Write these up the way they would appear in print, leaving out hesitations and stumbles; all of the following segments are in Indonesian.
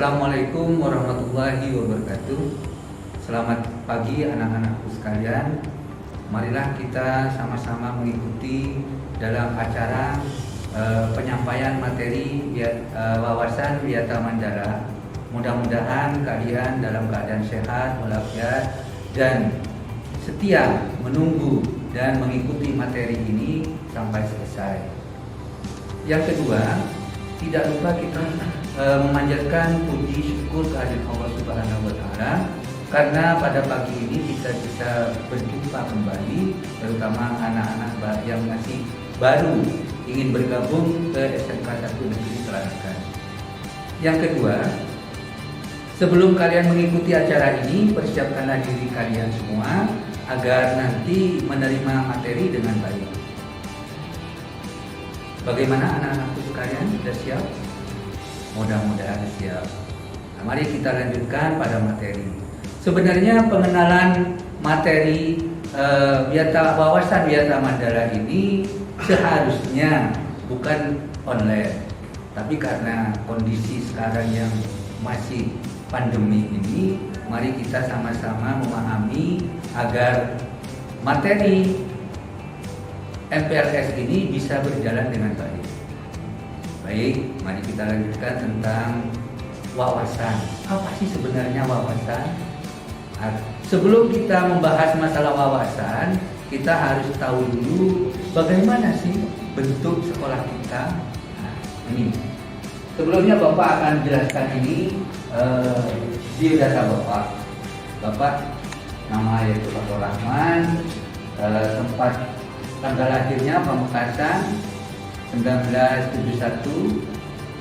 Assalamualaikum warahmatullahi wabarakatuh. Selamat pagi anak-anakku sekalian. Marilah kita sama-sama mengikuti dalam acara penyampaian materi wawasan Wiyata Mandala. Mudah-mudahan kalian dalam keadaan sehat, walafiat, dan setia menunggu dan mengikuti materi ini sampai selesai. Yang kedua, tidak lupa kita memanjatkan puji syukur kehadirat Allah Subhanahu wa Ta'ala karena pada pagi ini kita bisa berjumpa kembali, terutama anak-anak yang masih baru ingin bergabung ke SMK 1 Negeri Tarakan. Yang kedua, sebelum kalian mengikuti acara ini, persiapkanlah diri kalian semua agar nanti menerima materi dengan baik. Bagaimana anak-anakku sekalian, sudah siap? Mudah-mudahan siap. Nah, mari kita lanjutkan pada materi. Sebenarnya pengenalan materi wawasan Wiyata Mandala ini seharusnya bukan online, tapi karena kondisi sekarang yang masih pandemi ini, mari kita sama-sama memahami agar materi MPLS ini bisa berjalan dengan baik. Baik, mari kita lanjutkan tentang wawasan. Apa sih sebenarnya wawasan? Sebelum kita membahas masalah wawasan, kita harus tahu dulu bagaimana sih bentuk sekolah kita. Nah, ini. Sebelumnya Bapak akan jelaskan ini biodata Bapak. Bapak nama yaitu Fathur Rahman, tempat tanggal lahirnya Pamekasan 1971,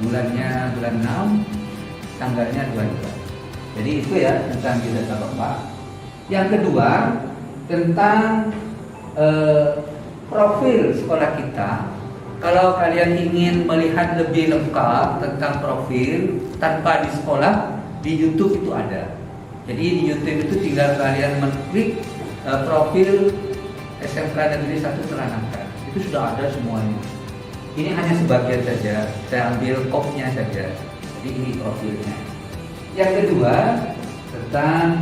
bulannya bulan 6, tanggalnya 22. Jadi itu ya tentang biodata Bapak. Yang kedua, tentang profil sekolah kita. Kalau kalian ingin melihat lebih lengkap tentang profil tanpa di sekolah, di YouTube itu ada. Jadi di YouTube itu tinggal kalian mengklik profil SMK Negeri 1 Tarakan. Itu sudah ada semuanya. Ini hanya sebagian saja, saya ambil kopnya saja. Jadi ini profilnya. Yang kedua, tentang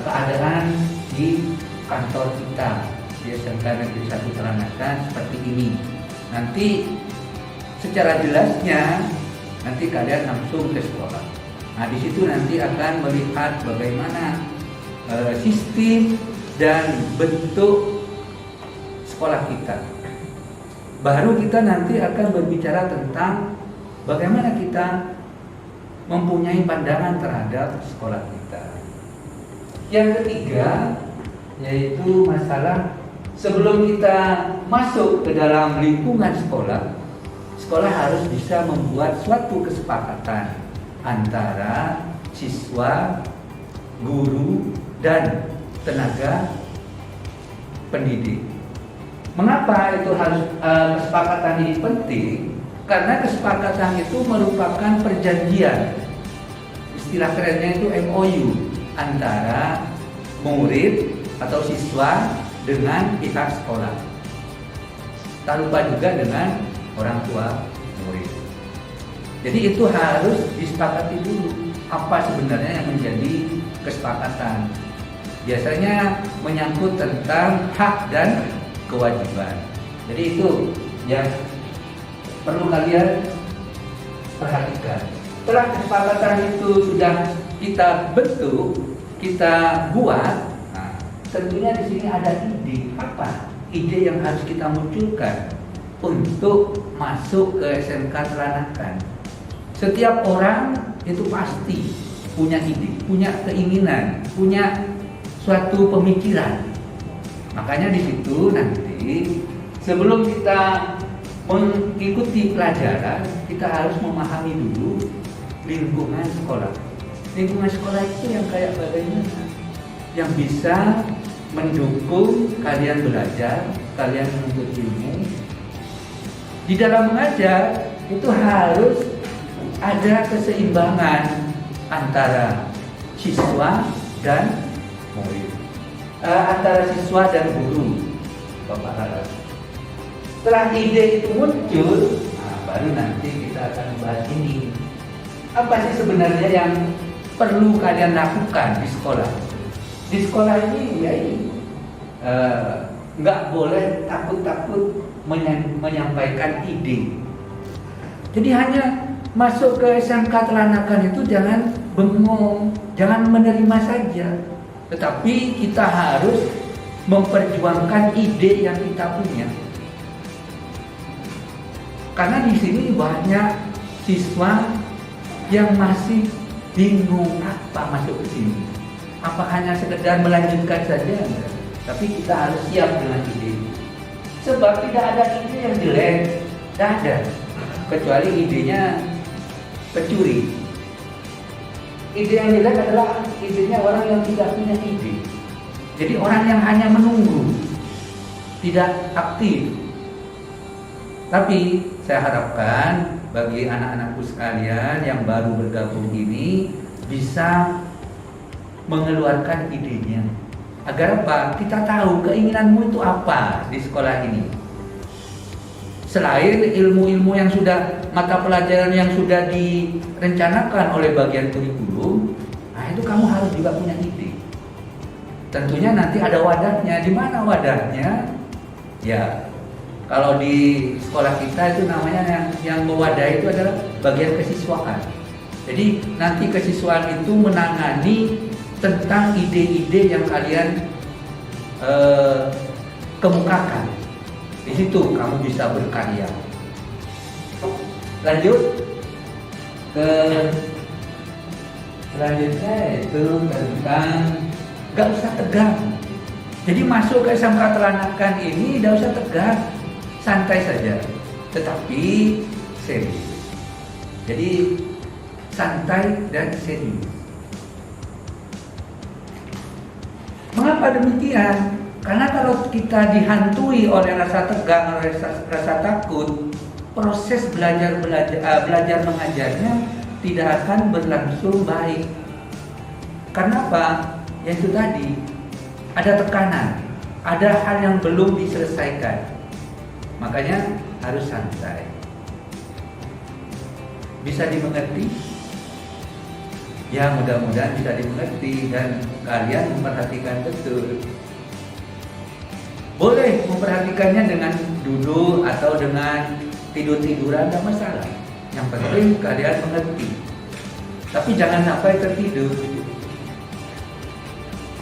keadaan di kantor kita di SMK Negeri 1 Tarakan seperti ini. Nanti secara jelasnya nanti kalian langsung ke sekolah. Nah, di situ nanti akan melihat bagaimana sistem dan bentuk sekolah kita. Baru kita nanti akan berbicara tentang bagaimana kita mempunyai pandangan terhadap sekolah kita. Yang ketiga, yaitu masalah sebelum kita masuk ke dalam lingkungan sekolah, sekolah harus bisa membuat suatu kesepakatan antara siswa, guru, dan tenaga pendidik. Mengapa itu harus kesepakatan ini penting? Karena kesepakatan itu merupakan perjanjian. Istilah kerennya itu MOU antara murid atau siswa dengan pihak sekolah. Tak lupa juga dengan orang tua murid. Jadi itu harus disepakati dulu apa sebenarnya yang menjadi kesepakatan. Biasanya menyangkut tentang hak dan kewajiban. Jadi itu yang perlu kalian perhatikan. Setelah kesepakatan itu sudah kita bentuk, kita buat, nah, tentunya di sini ada ide. Apa ide yang harus kita munculkan untuk masuk ke SMK Tarakan? Setiap orang itu pasti punya ide, punya keinginan, punya suatu pemikiran. Makanya di situ nanti sebelum kita mengikuti pelajaran, kita harus memahami dulu lingkungan sekolah. Lingkungan sekolah itu yang kayak bagaimana? Yang bisa mendukung kalian belajar, kalian menuntut ilmu. Di dalam mengajar itu harus ada keseimbangan antara siswa dan murid, antara siswa dan guru. Bapak harap setelah ide itu muncul, nah, baru nanti kita akan bahas ini. Apa sih sebenarnya yang perlu kalian lakukan di sekolah? Di sekolah ini ya ini nggak boleh takut-takut menyampaikan ide. Jadi hanya masuk ke SMK Teranakan itu jangan bengong, jangan menerima saja, tetapi kita harus memperjuangkan ide yang kita punya. Karena di sini banyak siswa yang masih bingung apa masuk ke sini. Apa hanya sekedar melanjutkan saja? Tapi kita harus siap dengan ide. Sebab tidak ada ide yang jelek, tidak ada. Kecuali idenya pencuri. Ide yang jelek adalah idenya orang yang tidak punya ide. Jadi orang yang hanya menunggu, tidak aktif. Tapi saya harapkan bagi anak-anakku sekalian yang baru bergabung ini bisa mengeluarkan idenya. Agar apa? Kita tahu keinginanmu itu apa di sekolah ini. Selain ilmu-ilmu yang sudah, mata pelajaran yang sudah direncanakan oleh bagian kurikulum, nah itu kamu harus juga punya ide. Tentunya nanti ada wadahnya. Di mana wadahnya? Ya, kalau di sekolah kita itu namanya yang mewadahi itu adalah bagian kesiswaan. Jadi nanti kesiswaan itu menangani tentang ide-ide yang kalian kemukakan. Di situ kamu bisa berkarya. Lanjut ke selanjutnya itu tentang gak usah tegang. Jadi masuk ke SMK Teranakan ini gak usah tegang, santai saja, tetapi serius. Jadi santai dan serius. Mengapa demikian? Karena kalau kita dihantui oleh rasa tegang, oleh rasa takut, proses belajar mengajarnya tidak akan berlangsung baik. Karena apa? Yaitu tadi ada tekanan, ada hal yang belum diselesaikan. Makanya harus santai. Bisa dimengerti? Ya, mudah-mudahan bisa dimengerti dan kalian memperhatikan betul. Boleh memperhatikannya dengan duduk atau dengan tidur-tiduran, tidak masalah. Yang penting kalian mengerti. Tapi jangan sampai tertidur.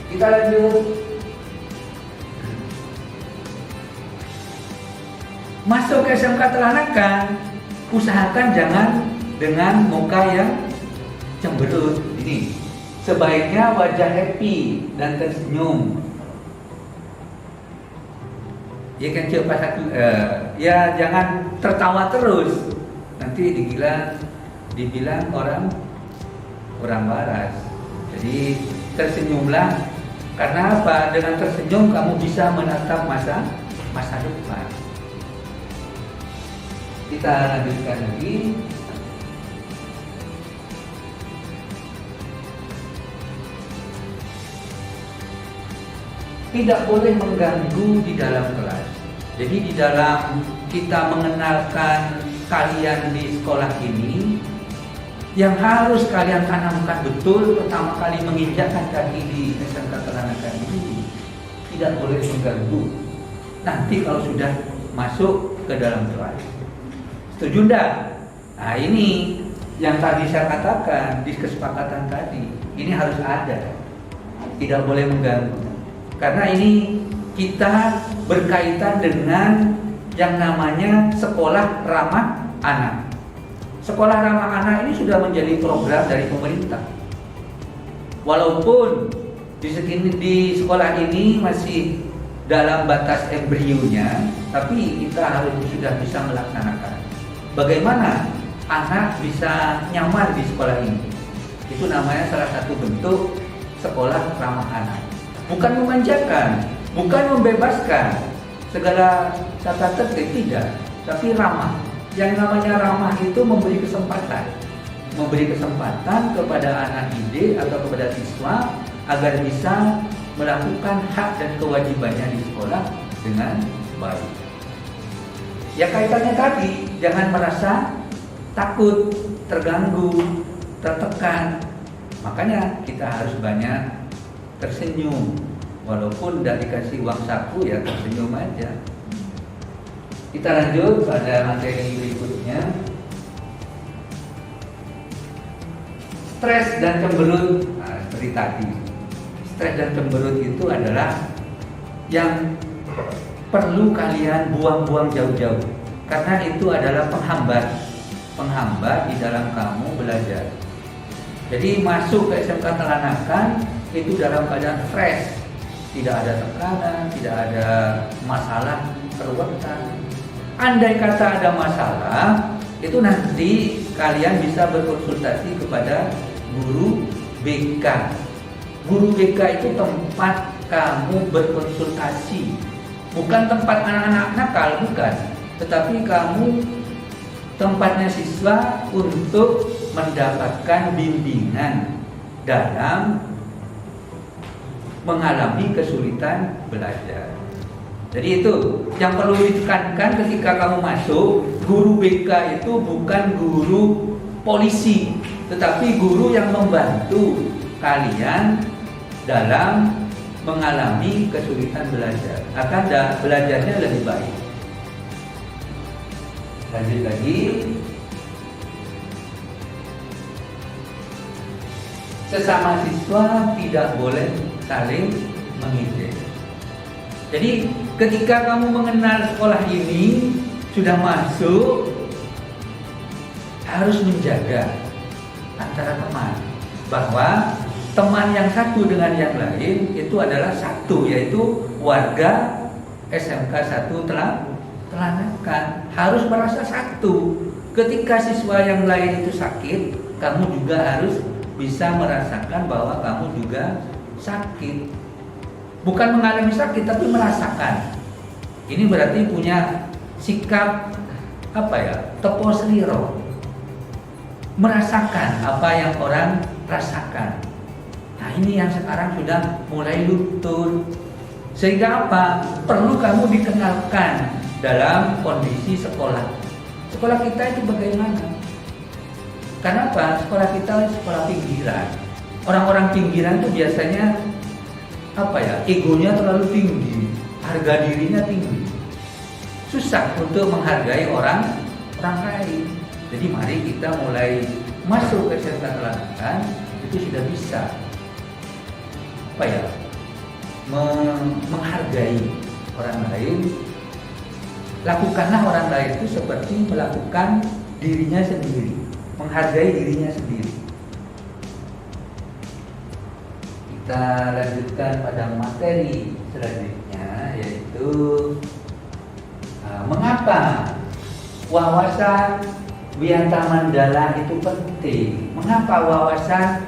Kita lanjut. Masuk ke SMK Teranakan, usahakan jangan dengan muka yang cemberut. Ini sebaiknya wajah happy dan tersenyum. Ya kan cepat ya jangan tertawa terus. Nanti dibilang orang waras. Jadi tersenyumlah. Karena apa? Dengan tersenyum kamu bisa menatap masa depan. Kita lanjutkan lagi. Tidak boleh mengganggu di dalam kelas. Jadi di dalam kita mengenalkan kalian di sekolah ini, yang harus kalian tanamkan betul pertama kali menginjakkan kaki di SMK Teranakan ini, tidak boleh mengganggu. Nanti kalau sudah masuk ke dalam kelas, setuju enggak? Nah ini yang tadi saya katakan di kesepakatan tadi, ini harus ada, tidak boleh mengganggu. Karena ini kita berkaitan dengan yang namanya sekolah ramah anak. Sekolah ramah anak ini sudah menjadi program dari pemerintah. Walaupun di sekolah ini masih dalam batas embrionya, tapi kita harus sudah bisa melaksanakan. Bagaimana anak bisa nyaman di sekolah ini? Itu namanya salah satu bentuk sekolah ramah anak. Bukan memanjakan, bukan membebaskan segala tata tertib, tidak, tapi ramah. Yang namanya ramah itu memberi kesempatan kepada anak didik atau kepada siswa agar bisa melakukan hak dan kewajibannya di sekolah dengan baik. Ya kaitannya tadi, jangan merasa takut, terganggu, tertekan. Makanya kita harus banyak tersenyum. Walaupun tidak dikasih uang saku ya tersenyum aja. Kita lanjut pada materi berikutnya. Stres dan cemberut, seperti tadi. Stres dan cemberut itu adalah yang perlu kalian buang-buang jauh-jauh, karena itu adalah penghambat di dalam kamu belajar. Jadi masuk ke SMK Telanakan itu dalam keadaan stres, tidak ada tekanan, tidak ada masalah keruwetan. Andai kata ada masalah, itu nanti kalian bisa berkonsultasi kepada guru BK. Guru BK itu tempat kamu berkonsultasi, bukan tempat anak-anak nakal, bukan. Tetapi kamu tempatnya siswa untuk mendapatkan bimbingan dalam mengalami kesulitan belajar. Jadi itu yang perlu ditekankan ketika kamu masuk. Guru BK itu bukan guru polisi, tetapi guru yang membantu kalian dalam mengalami kesulitan belajar, akan belajarnya lebih baik. Lanjut lagi. Sesama siswa tidak boleh saling mengejek. Jadi ketika kamu mengenal sekolah ini, sudah masuk, harus menjaga antara teman, bahwa teman yang satu dengan yang lain itu adalah satu, yaitu warga SMK 1 Telanakan, harus merasa satu. Ketika siswa yang lain itu sakit, kamu juga harus bisa merasakan bahwa kamu juga sakit. Bukan mengalami sakit, tapi merasakan. Ini berarti punya sikap tepo seliro, merasakan apa yang orang rasakan. Nah, ini yang sekarang sudah mulai luntur. Sehingga apa? Perlu kamu dikenalkan dalam kondisi sekolah. Sekolah kita itu bagaimana? Kenapa? Sekolah kita sekolah pinggiran. Orang-orang pinggiran itu biasanya egonya terlalu tinggi, harga dirinya tinggi. Susah untuk menghargai orang lain. Jadi mari kita mulai masuk ke SMK Telanakan, itu sudah bisa menghargai orang lain. Lakukanlah orang lain itu seperti melakukan dirinya sendiri, menghargai dirinya sendiri. Kita lanjutkan pada materi selanjutnya, yaitu mengapa wawasan Wiyanta Mandala itu penting. Mengapa wawasan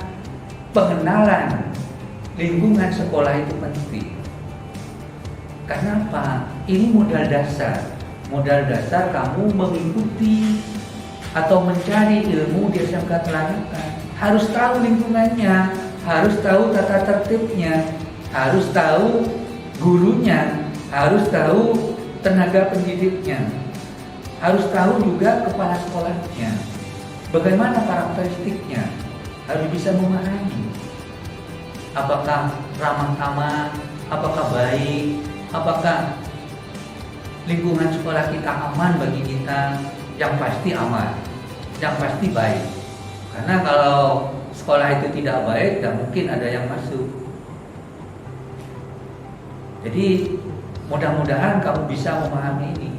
pengenalan lingkungan sekolah itu penting? Kenapa? Ini modal dasar. Modal dasar kamu mengikuti atau mencari ilmu di SMK Telanakan. Harus tahu lingkungannya, harus tahu tata tertibnya, harus tahu gurunya, harus tahu tenaga pendidiknya, harus tahu juga kepala sekolahnya, bagaimana karakteristiknya, harus bisa memahami apakah ramah tamah, apakah baik, apakah lingkungan sekolah kita aman bagi kita. Yang pasti aman, yang pasti baik. Karena kalau sekolah itu tidak baik, tidak mungkin ada yang masuk. Jadi mudah-mudahan kamu bisa memahami ini.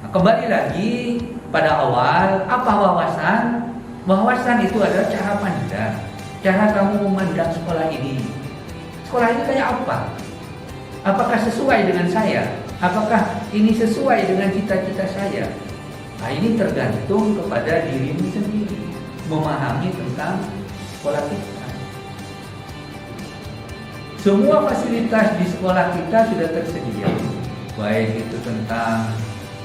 Nah, kembali lagi pada awal, apa wawasan? Wawasan itu adalah cara pandang, cara kamu memandang sekolah ini. Sekolah ini kayak apa? Apakah sesuai dengan saya? Apakah ini sesuai dengan cita-cita saya? Nah, ini tergantung kepada dirimu sendiri, memahami tentang sekolah kita. Semua fasilitas di sekolah kita sudah tersedia, baik itu tentang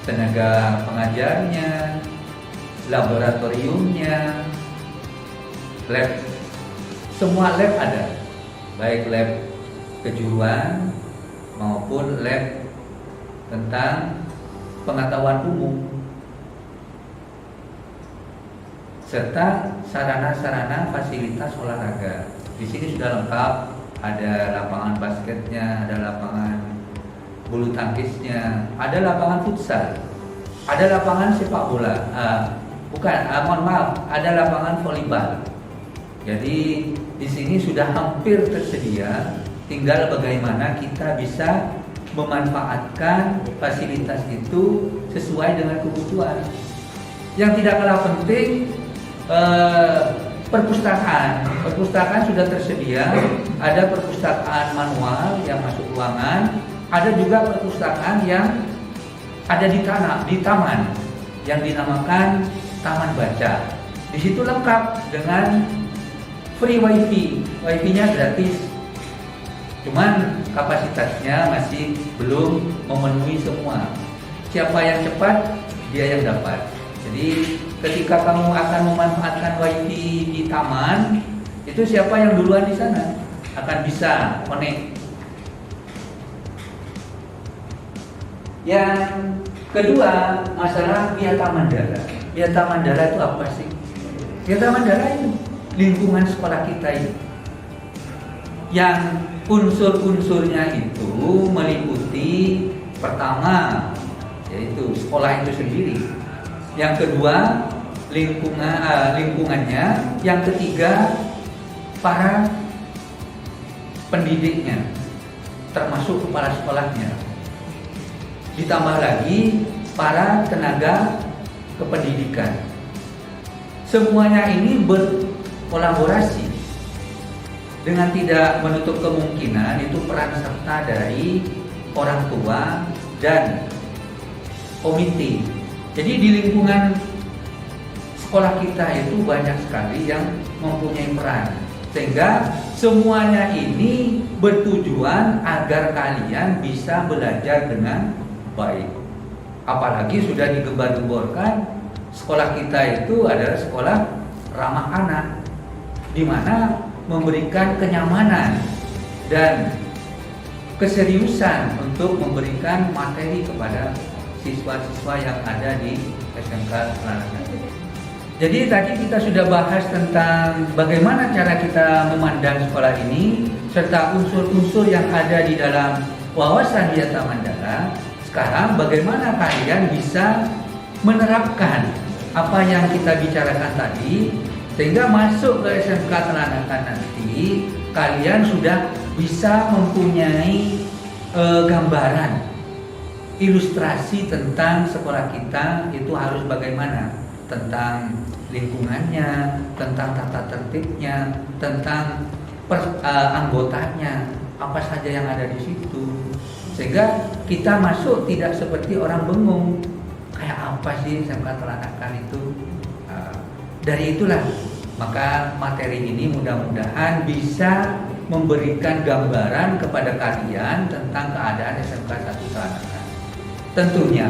tenaga pengajarnya, laboratoriumnya, lab, semua lab ada, baik lab kejuruan maupun lab tentang pengetahuan umum. serta sarana-sarana fasilitas olahraga. Di sini sudah lengkap, ada lapangan basketnya, ada lapangan bulu tangkisnya, ada lapangan futsal, ada lapangan sepak bola. Mohon maaf, ada lapangan volleyball. Jadi di sini sudah hampir tersedia, tinggal bagaimana kita bisa memanfaatkan fasilitas itu sesuai dengan kebutuhan. Yang tidak kalah penting, perpustakaan sudah tersedia. Ada perpustakaan manual yang masuk ruangan, ada juga perpustakaan yang ada di taman yang dinamakan Taman Baca. Di situ lengkap dengan free wifi, wifi-nya gratis. Cuman kapasitasnya masih belum memenuhi semua. Siapa yang cepat, dia yang dapat. Jadi ketika kamu akan memanfaatkan wifi di taman, itu siapa yang duluan di sana akan bisa connect. Yang kedua, masalah Piata Mandala. Piata Mandala itu apa sih? Piata Mandala itu lingkungan sekolah kita ini, yang unsur-unsurnya itu meliputi pertama yaitu sekolah itu sendiri, yang kedua lingkungannya, yang ketiga para pendidiknya termasuk kepala sekolahnya, ditambah lagi para tenaga kependidikan. Semuanya ini berkolaborasi dengan tidak menutup kemungkinan itu peran serta dari orang tua dan komite. Jadi di lingkungan sekolah kita itu banyak sekali yang mempunyai peran, sehingga semuanya ini bertujuan agar kalian bisa belajar dengan baik. Apalagi sudah digembar-gemborkan sekolah kita itu adalah sekolah ramah anak, di mana memberikan kenyamanan dan keseriusan untuk memberikan materi kepada siswa-siswa yang ada di SMK Telanakan. Jadi tadi kita sudah bahas tentang bagaimana cara kita memandang sekolah ini serta unsur-unsur yang ada di dalam wawasan Piata Mandala. Sekarang bagaimana kalian bisa menerapkan apa yang kita bicarakan tadi, sehingga masuk ke SMK Telanakan nanti kalian sudah bisa mempunyai gambaran, ilustrasi tentang sekolah kita itu harus bagaimana, tentang lingkungannya, tentang tata tertibnya, tentang anggotanya, apa saja yang ada di situ, sehingga kita masuk tidak seperti orang bengong, kayak apa sih SMK Telanakan itu. Dari itulah maka materi ini mudah-mudahan bisa memberikan gambaran kepada kalian tentang keadaan SMK 1 Telanakan. Tentunya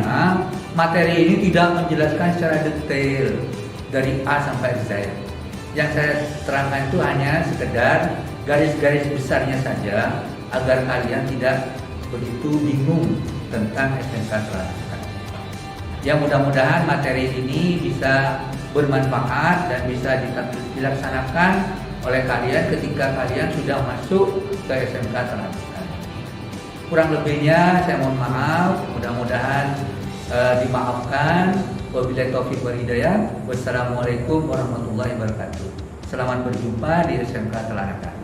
materi ini tidak menjelaskan secara detail dari A sampai Z. Yang saya terangkan itu hanya sekedar garis-garis besarnya saja agar kalian tidak begitu bingung tentang SMK Telanakan. Yang mudah-mudahan materi ini bisa bermanfaat dan bisa dilaksanakan oleh kalian ketika kalian sudah masuk ke SMK Telanakan. Kurang lebihnya saya mohon maaf, mudah-mudahan dimaafkan. Wabillahi taufiq wal hidayah. Wassalamualaikum warahmatullahi wabarakatuh. Selamat berjumpa di SMK Telanakan.